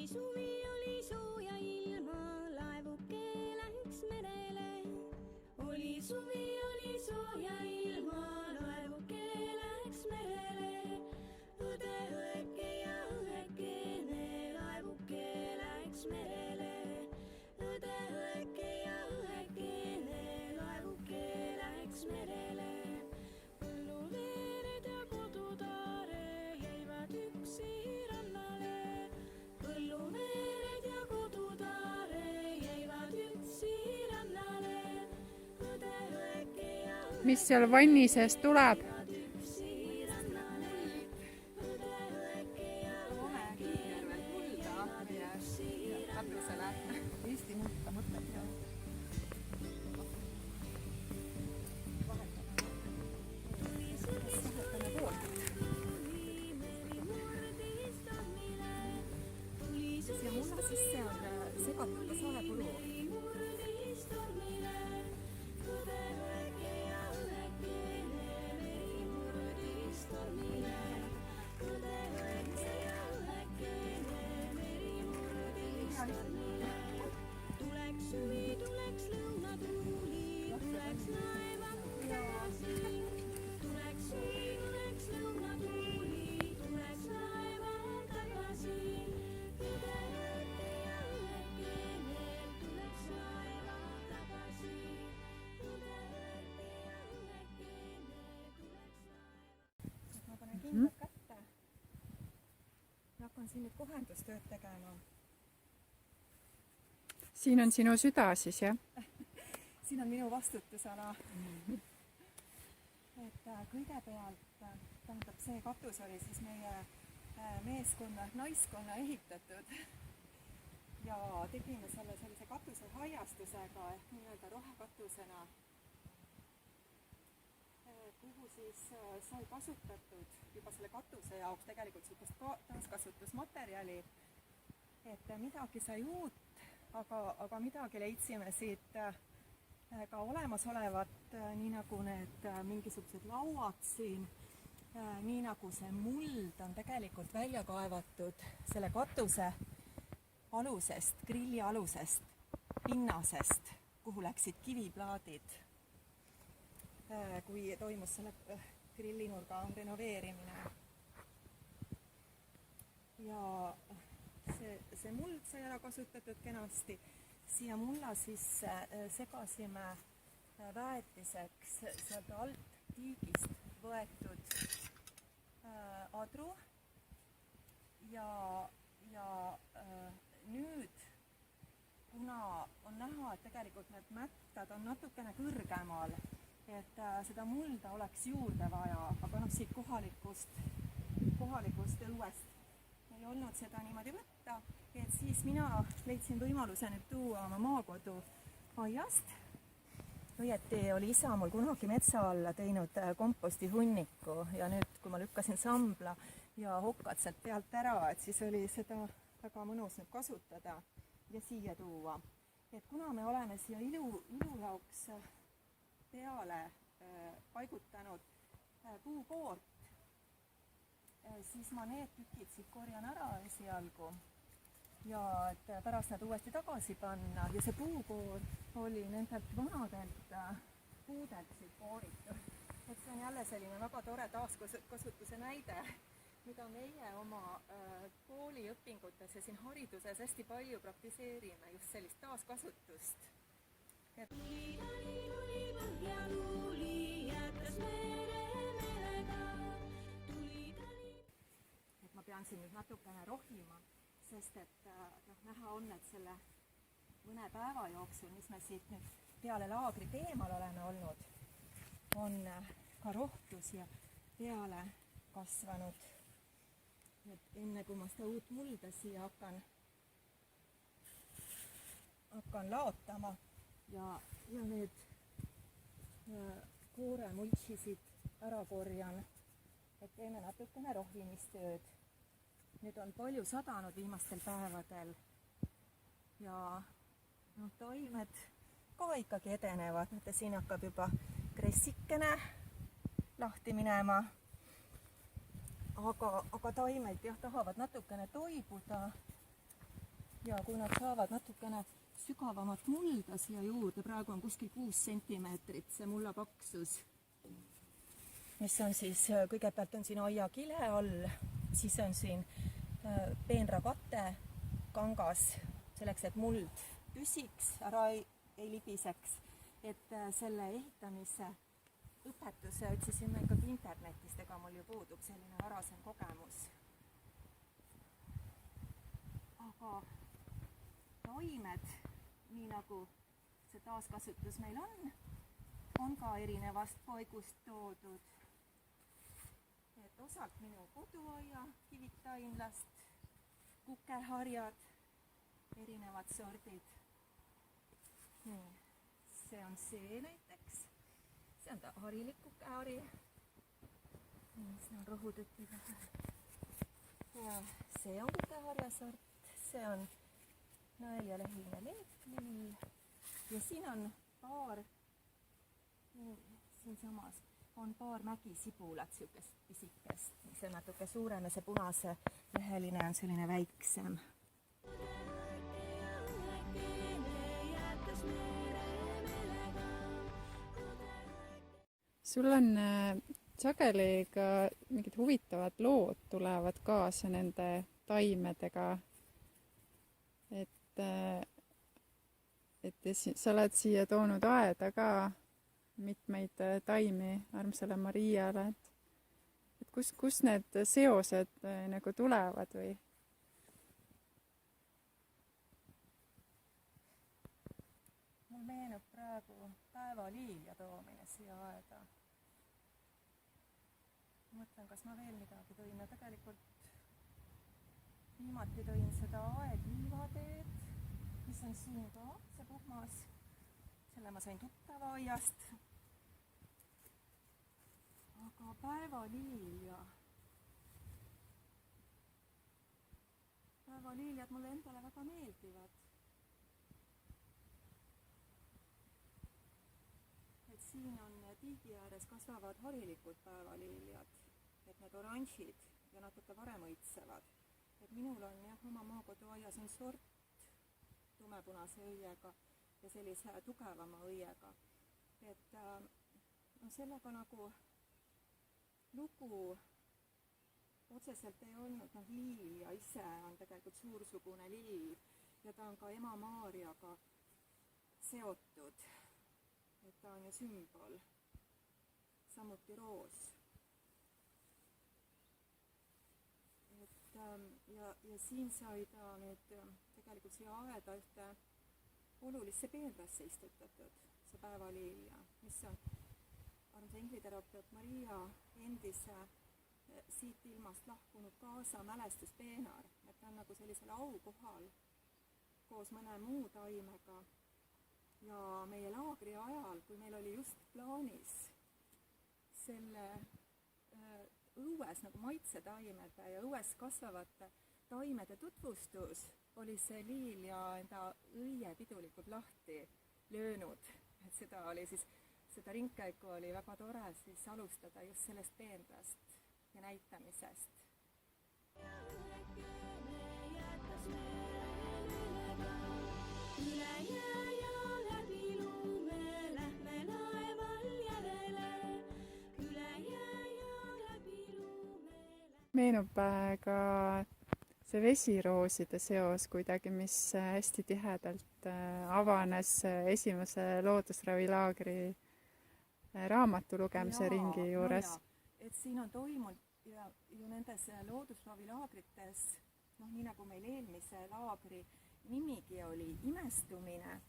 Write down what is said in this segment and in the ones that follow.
suvi, oli sooja ilma, laevuke läks merele. Oli suvi, oli sooja ilma, laevuke läks merele. Õde, õeke ja õekene, laevuke läks merele. Õde, õeke ja õekene, laevuke läks merele. Põlluveered ja kodutaare jäivad üksi rannale. Põlluveered ja kodutaare jäivad üksi rannale. Õde, õeke ja mis seal vanni sees tuleb? üksi rannale. Õde, õeke ja Tervet kulda meie katusele. Eesti multa mõtled ja vahetame poolt. Siia mulla sisse on segatud ka saepuru. tuleks suvi, tuleks lõunatuuli, tuleks laevad tagasi. Tuleks suvi, tuleks lõunatuuli, tuleks laevad tagasi. Õde, õeke ja õekene, tuleks laevad tagasi. Õde, õeke ja õekene, tuleks laevad. Ma panen kingad kätte ja hakkan siin nüüd kohendustööd tegema. Siin on sinu süda siis, jah? Siin on minu vastutusala. Et kõigepealt, tähendab, see katus oli siis meie meeskonna, naiskonna ehitatud ja tegime selle sellise katuse haiastusega ehk nii-öelda rohekatusena, kuhu siis sai kasutatud juba selle katuse jaoks tegelikult sellist taaskasutusmaterjali, et midagi sai uut, aga midagi leidsime siit ka olemasolevat, nii nagu need mingisugused lauad siin, nii nagu see muld on tegelikult välja kaevatud selle katuse alusest, grilli alusest, pinnasest, kuhu läksid kiviplaadid, kui toimus selle grillinurga renoveerimine. Ja see muld sai ära kasutatud kenasti. Siia mulla sisse segasime väetiseks sealt alt tiigist võetud adru ja nüüd, kuna on näha, et tegelikult need mättad on natukene kõrgemal, et seda mulda oleks juurde vaja, aga siit kohalikust õuest ei olnud seda niimoodi võtta, et siis mina leidsin võimaluse nüüd tuua oma maakodu aiast. Õieti oli isa mul kunagi metsa alla teinud kompostihunniku ja nüüd, kui ma lükkasin sambla ja hokad sealt pealt ära, et siis oli seda väga mõnus nüüd kasutada ja siia tuua. Et kuna me oleme siia ilu jaoks peale paigutanud puukoort, siis ma need tükid siit korjan ära esialgu ja et pärast nad uuesti tagasi panna ja see puukoor oli nendelt vanadelt puudelt siit kooritud. Et see on jälle selline väga tore taaskasutuse näide, mida meie oma kooliõpingutes ja siin hariduses hästi palju praktiseerime, just sellist taaskasutust. Ma pean siin nüüd natukene rohima, sest et näha on, et selle mõne päeva jooksul, mis me siit nüüd peale laagrit eemal oleme olnud, on ka rohtus ja peale kasvanud. Et enne kui ma seda uut mulda siia hakkan laotama ja need kooremultsisid ära korjan, et teeme natukene rohimistööd. Nüüd on palju sadanud viimastel päevadel ja taimed ka ikkagi edenevad. Näete, siin hakkab juba kressikene lahti minema. Aga taimed tahavad natukene toibuda ja kui nad saavad natukene sügavamat mulda siia juurde, praegu on kuskil 6 sentimeetrit see mulla paksus, mis on siis, kõigepealt on siin aiakile all, siis on siin peenrakate kangas, selleks, et muld püsiks, ära ei libiseks. Et selle ehitamise õpetuse otsisime ikkagi internetist, ega mul ju puudub selline varasem kogemus. Aga taimed, nii nagu see taaskasutus meil on ka erinevast paigust toodud. Et osalt minu koduaia kivitaimlast, kukeharjad, erinevad sordid. Nii, see on see näiteks. See on ta harilik kukehari. Nii, see on rohutükiga. Ja see on kukeharjasort. See on nõel ja lehine leetlill. Ja siin on paar, siin samas on paar mägisibulat, siukest pisikest. See on natuke suurem ja see punase leheline on selline väiksem. Sul on sageli ka mingid huvitavad lood tulevad kaasa nende taimedega. Et sa oled siia toonud aeda ka mitmeid taimi armsale Mariale. Et kus need seosed nagu tulevad või? Mul meenub praegu päevaliilja toomine siia aeda. Mõtlen, kas ma veel midagi tõin. Ja tegelikult viimati tõin seda aedliivateed, mis on siin ka, see puhmas. Selle ma sain tuttava aiast. Aga päevaliiljad mulle endale väga meeldivad. Et siin on tiigi ääres kasvavad harilikud päevaliiljad, et need oranžid ja natuke varem õitsevad. Et minul on jah, oma maakoduaias on sort tumepunase õiega ja sellise tugevama õiega. Et sellega nagu lugu otseselt ei olnud, liilja ise on tegelikult suursugune liil ja ta on ka ema Maarjaga seotud. Et ta on ju sümbol, samuti roos. Ja siin sai ta nüüd tegelikult siia aeda ühte olulisse peenrasse istutatud, see päevaliilja, mis on armsa ingliterapeut Maria endise siit ilmast lahkunud kaasa mälestuspeenar, et ta on nagu sellisel aukohal koos mõne muu taimega. Ja meie laagri ajal, kui meil oli just plaanis selle õues nagu maitsetaimede ja õues kasvavate taimede tutvustus, oli see liilja enda õie pidulikult lahti löönud. Et seda ringkäiku oli väga tore siis alustada just sellest peenrast ja näitamisest. Meenub ka see vesirooside seos kuidagi, mis hästi tihedalt avanes esimese loodusravilaagri raamatu lugemise ringi juures. Et siin on toimunud ju nendes loodusravilaagrites, nii nagu meil eelmise laagri nimigi oli imestumine,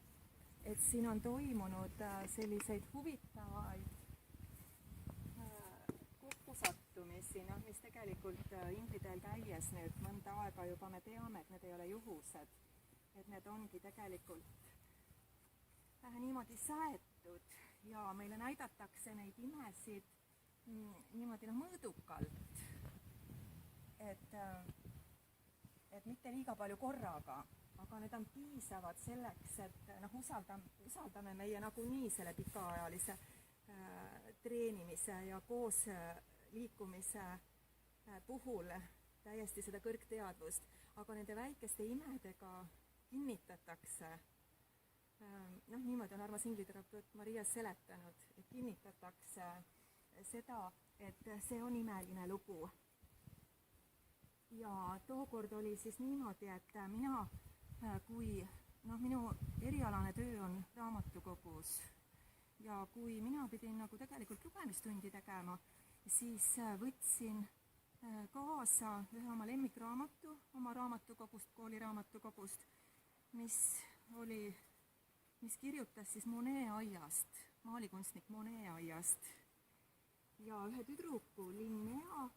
et siin on toimunud selliseid huvitavaid kokkusattumisi, mis tegelikult ingliteel käies nüüd mõnda aega juba me teame, et need ei ole juhused, et need ongi tegelikult niimoodi säetud ja meile näidatakse neid imesid niimoodi mõõdukalt, et mitte liiga palju korraga, aga need on piisavad selleks, et usaldame meie nagunii selle pikaajalise treenimise ja koos liikumise puhul täiesti seda kõrgteadvust, aga nende väikeste imedega kinnitatakse, noh, niimoodi on armas ingliterapeut Maria seletanud, et kinnitatakse seda, et see on imeline lugu. Ja tookord oli siis niimoodi, et mina, kui minu erialane töö on raamatukogus ja kui mina pidin nagu tegelikult lugemistundi tegema, siis võtsin kaasa ühe oma lemmikraamatu oma raamatukogust, kooliraamatukogust, mis kirjutas siis Monet aiast, maalikunstnik Monet aiast. Ja ühe tüdruku Linnea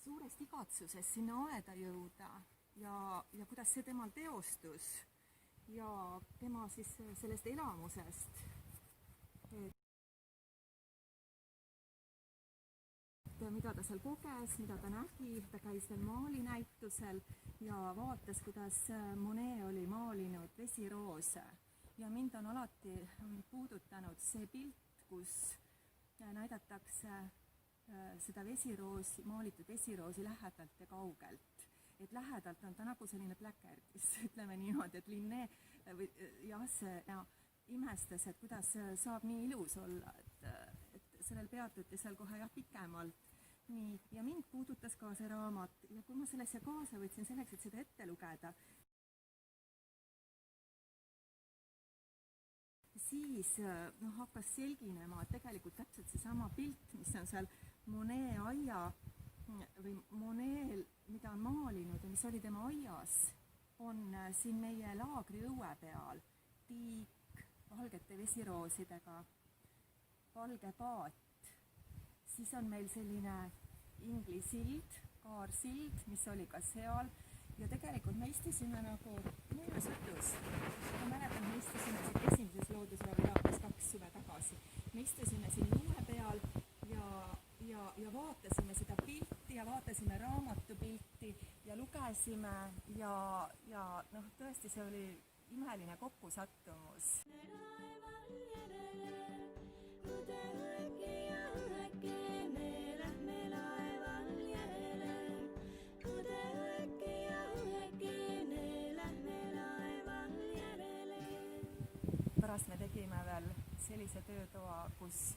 suurest igatsuses sinna aeda jõuda ja kuidas see temal teostus ja tema siis sellest elamusest, mida ta seal koges, mida ta nägi, ta käis veel maalinäitusel ja vaatas, kuidas Monet oli maalinud vesiroose. Ja mind on alati puudutanud see pilt, kus näidatakse seda vesiroosi, maalitud vesiroosi lähedalt ja kaugelt. Et lähedalt on ta nagu selline pläkerdis, ütleme niimoodi, et Linné imestas, et kuidas saab nii ilus olla, et sellel peatuti seal kohe pikemalt. Nii, ja mind puudutas ka see raamat ja kui ma sellesse kaasa võtsin selleks, et seda ette lugeda, siis hakkas selginema, et tegelikult täpselt seesama pilt, mis on seal Monet aia või Monel, mida on maalinud ja mis oli tema aias, on siin meie laagri õue peal. Tiik valgete vesiroosidega, valge paat. Siis on meil selline inglisild, kaarsild, mis oli ka seal. Ja tegelikult me istusime nagu muinasjutus. Ma mäletan, me istusime siin esimeses loodusravilaagris 2 suve tagasi. Me istusime siin luue peal ja vaatasime seda pilti ja vaatasime raamatupilti ja lugesime ja tõesti see oli imeline kokkusattumus. Pärast me tegime veel sellise töötoa, kus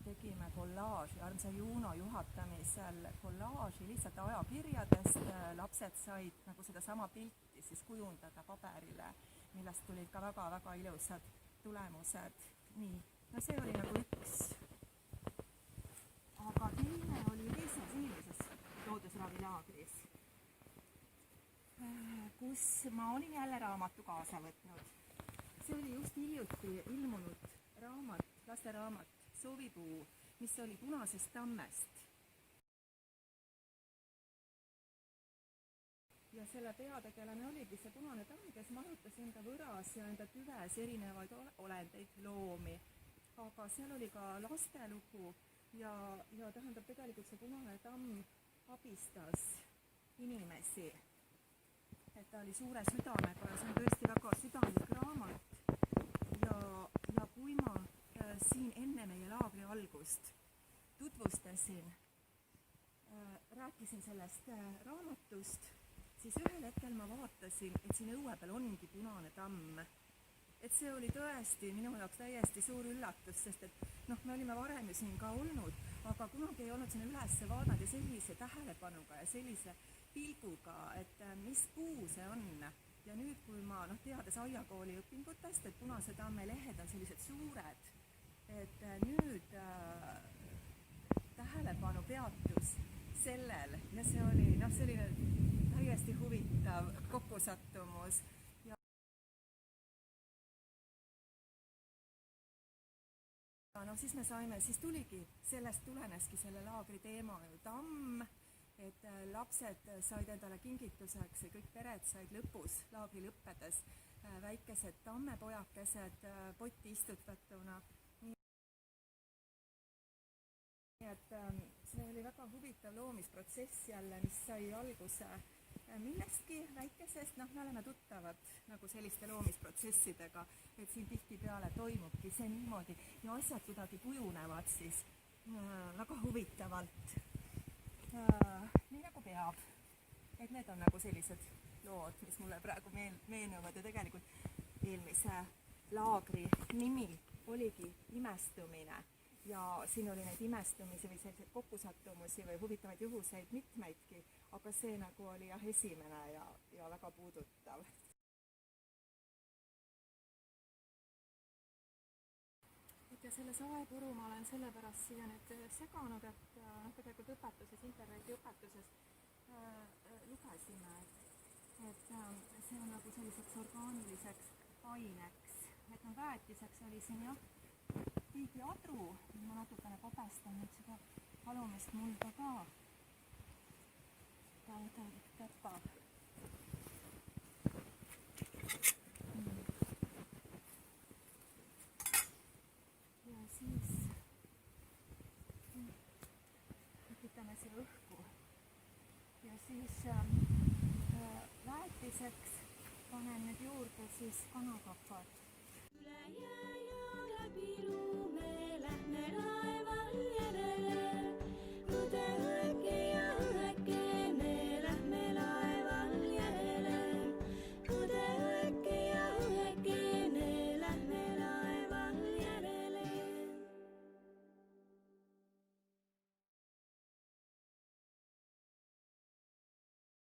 tegime kollaaži, armsa Juuno juhatamisel kollaaži lihtsalt ajakirjadest. Lapsed said nagu sedasama pilti siis kujundada paberile, millest tulid ka väga-väga ilusad tulemused. Nii, no see oli nagu üks. Aga teine oli esimeses loodusravilaagris, kus ma olin jälle raamatu kaasa võtnud. See oli just hiljuti ilmunud raamat, lasteraamat Soovipuu, mis oli punasest tammest. Ja selle peategelane oligi see punane tamm, kes majutas enda võras ja enda tüves erinevaid olendeid, loomi. Aga seal oli ka lastelugu ja tähendab tegelikult see punane tamm abistas inimesi. Et ta oli suure südamega ja see on tõesti väga südamlik raamat. Ja kui ma siin enne meie laagri algust tutvustasin, rääkisin sellest raamatust, siis ühel hetkel ma vaatasin, et siin õue peal ongi punane tamm. Et see oli tõesti minu jaoks täiesti suur üllatus, sest et me olime varem ju siin ka olnud, aga kunagi ei olnud sinna ülesse vaadanud ja sellise tähelepanuga ja sellise pilguga, et mis puu see on. Ja nüüd, kui ma teades aiakooli õpingutest, et punase tamme lehed on sellised suured, et nüüd tähelepanu peatus sellel ja see oli selline täiesti huvitav kokkusattumus. Siis sellest tuleneski selle laagri teema ju tamm, et lapsed said endale kingituseks ja kõik pered said lõpus, laagri lõppedes, väikesed tammepojakesed potti istutatuna. Nii et see oli väga huvitav loomisprotsess jälle, mis sai alguse millestki väikesest, me oleme tuttavad nagu selliste loomisprotsessidega, et siin tihtipeale toimubki see niimoodi ja asjad kuidagi kujunevad siis väga huvitavalt, nii nagu peab. Et need on nagu sellised lood, mis mulle praegu meenuvad ja tegelikult eelmise laagri nimi oligi imestumine ja siin oli neid imestumisi või selliseid kokkusattumusi või huvitavaid juhuseid mitmeidki, aga see nagu oli jah esimene ja väga puudutav. ja selle saepuru ma olen sellepärast siia nüüd seganud, et tegelikult õpetuses, internetiõpetuses lugesime, et see on nagu selliseks orgaaniliseks aineks, et no väetiseks oli siin jah tiigiadru, ma natukene kopestan nüüd seda alumist mulda ka, ta õdelik täpab. ja siis tekitame siia õhku ja siis väetiseks panen nüüd juurde siis kanakapad.